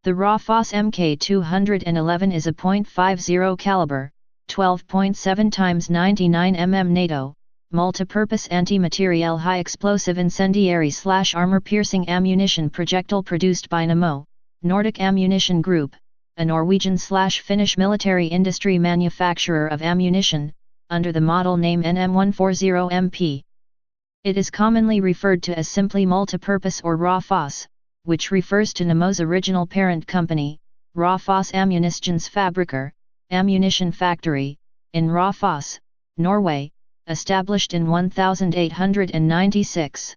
The Raufoss Mk 211 is a .50 caliber, 12.7 x 99 mm NATO, multipurpose anti-materiel high-explosive incendiary/armor-piercing ammunition projectile produced by Nammo, Nordic Ammunition Group, a Norwegian/Finnish military industry manufacturer of ammunition, under the model name NM140MP. It is commonly referred to as simply multipurpose or Raufoss, which refers to Nammo's original parent company, Raufoss Ammunisjonsfabrikker, ammunition factory, in Raufoss, Norway, established in 1896.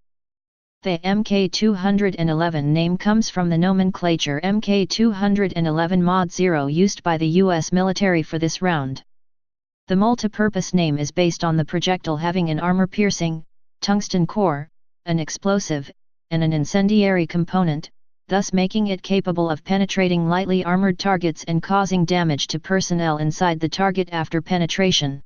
The Mk211 name comes from the nomenclature Mk211 Mod 0 used by the U.S. military for this round. The multipurpose name is based on the projectile having an armor-piercing, tungsten core, an explosive, and an incendiary component, thus making it capable of penetrating lightly armored targets and causing damage to personnel inside the target after penetration.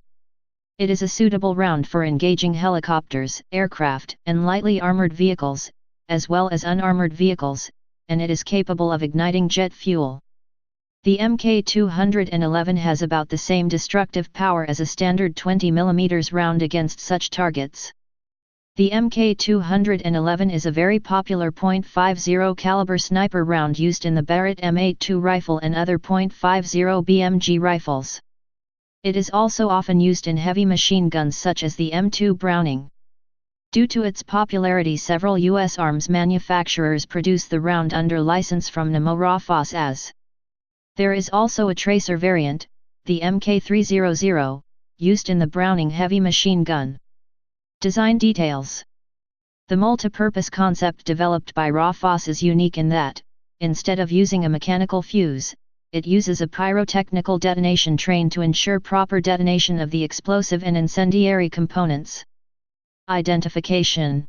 It is a suitable round for engaging helicopters, aircraft, and lightly armored vehicles, as well as unarmored vehicles, and it is capable of igniting jet fuel. The Mk211 has about the same destructive power as a standard 20 mm round against such targets. The Mk211 is a very popular .50 caliber sniper round used in the Barrett M82 rifle and other .50 BMG rifles. It is also often used in heavy machine guns such as the M2 Browning. Due to its popularity, several U.S. arms manufacturers produce the round under license from Nammo Raufoss as. There is also a tracer variant, the Mk300, used in the Browning heavy machine gun. Design details. The multipurpose concept developed by Raufoss is unique in that, instead of using a mechanical fuse, it uses a pyrotechnical detonation train to ensure proper detonation of the explosive and incendiary components. Identification.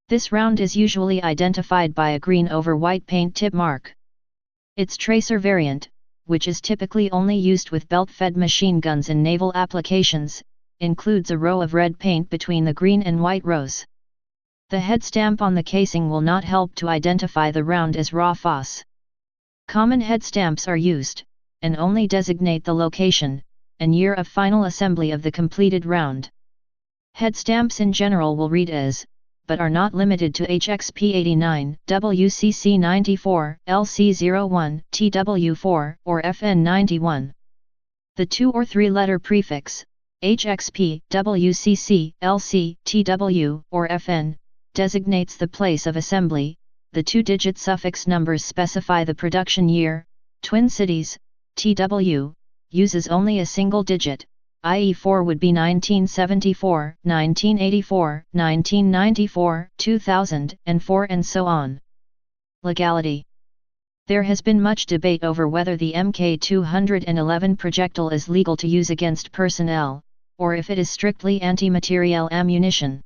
This round is usually identified by a green over white paint tip mark. Its tracer variant, which is typically only used with belt-fed machine guns in naval applications, includes a row of red paint between the green and white rows. The head stamp on the casing will not help to identify the round as Raufoss. Common head stamps are used, and only designate the location and year of final assembly of the completed round. Head stamps in general will read as, but are not limited to HXP89, WCC94, LC01, TW4, or FN91. The 2 or 3 letter prefix, HXP, WCC, LC, TW, or FN, designates the place of assembly. The 2-digit suffix numbers specify the production year. Twin Cities, TW, uses only a single digit, i.e. 4 would be 1974, 1984, 1994, 2004 and so on. Legality. There has been much debate over whether the Mk211 projectile is legal to use against personnel, or if it is strictly anti-materiel ammunition.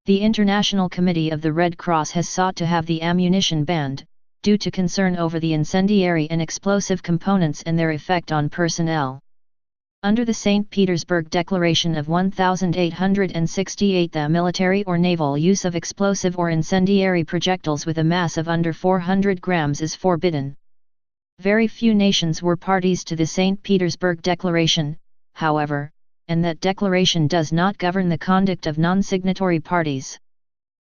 The International Committee of the Red Cross has sought to have the ammunition banned, due to concern over the incendiary and explosive components and their effect on personnel. Under the St. Petersburg Declaration of 1868, the military or naval use of explosive or incendiary projectiles with a mass of under 400 grams is forbidden. Very few nations were parties to the St. Petersburg Declaration, however, and that declaration does not govern the conduct of non-signatory parties.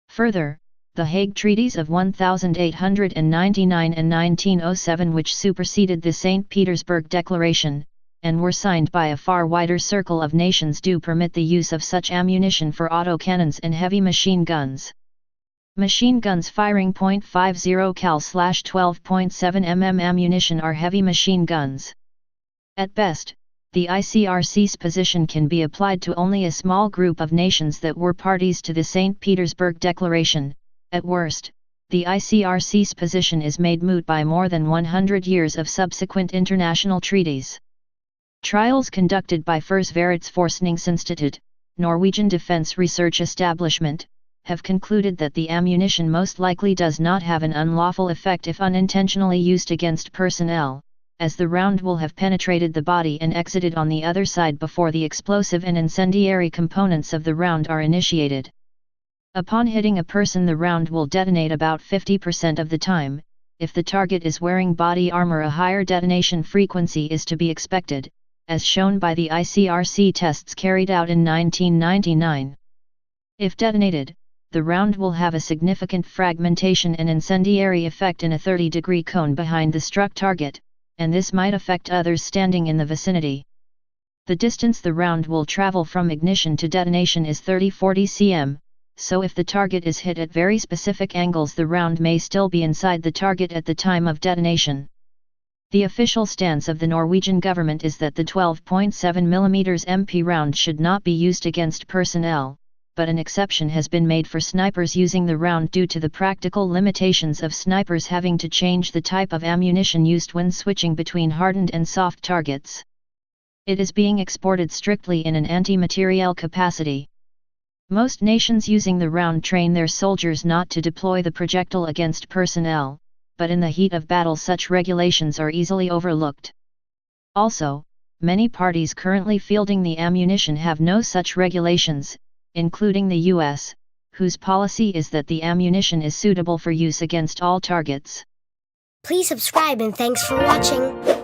Further, the Hague Treaties of 1899 and 1907, which superseded the St. Petersburg Declaration, and were signed by a far wider circle of nations, do permit the use of such ammunition for autocannons and heavy machine guns. Machine guns firing .50 cal/12.7 mm ammunition are heavy machine guns. At best, the ICRC's position can be applied to only a small group of nations that were parties to the St. Petersburg Declaration. At worst, the ICRC's position is made moot by more than 100 years of subsequent international treaties. Trials conducted by Forsvarsforskningsinstitutet, Norwegian Defence Research Establishment, have concluded that the ammunition most likely does not have an unlawful effect if unintentionally used against personnel, as the round will have penetrated the body and exited on the other side before the explosive and incendiary components of the round are initiated. Upon hitting a person, the round will detonate about 50% of the time, if the target is wearing body armor, a higher detonation frequency is to be expected, as shown by the ICRC tests carried out in 1999. If detonated, the round will have a significant fragmentation and incendiary effect in a 30-degree cone behind the struck target, and this might affect others standing in the vicinity. The distance the round will travel from ignition to detonation is 30-40 cm, so if the target is hit at very specific angles, the round may still be inside the target at the time of detonation. The official stance of the Norwegian government is that the 12.7 mm MP round should not be used against personnel, but an exception has been made for snipers using the round due to the practical limitations of snipers having to change the type of ammunition used when switching between hardened and soft targets. It is being exported strictly in an anti-materiel capacity. Most nations using the round train their soldiers not to deploy the projectile against personnel, but in the heat of battle such regulations are easily overlooked. Also, many parties currently fielding the ammunition have no such regulations, including the US, whose policy is that the ammunition is suitable for use against all targets. Please subscribe and thanks for watching.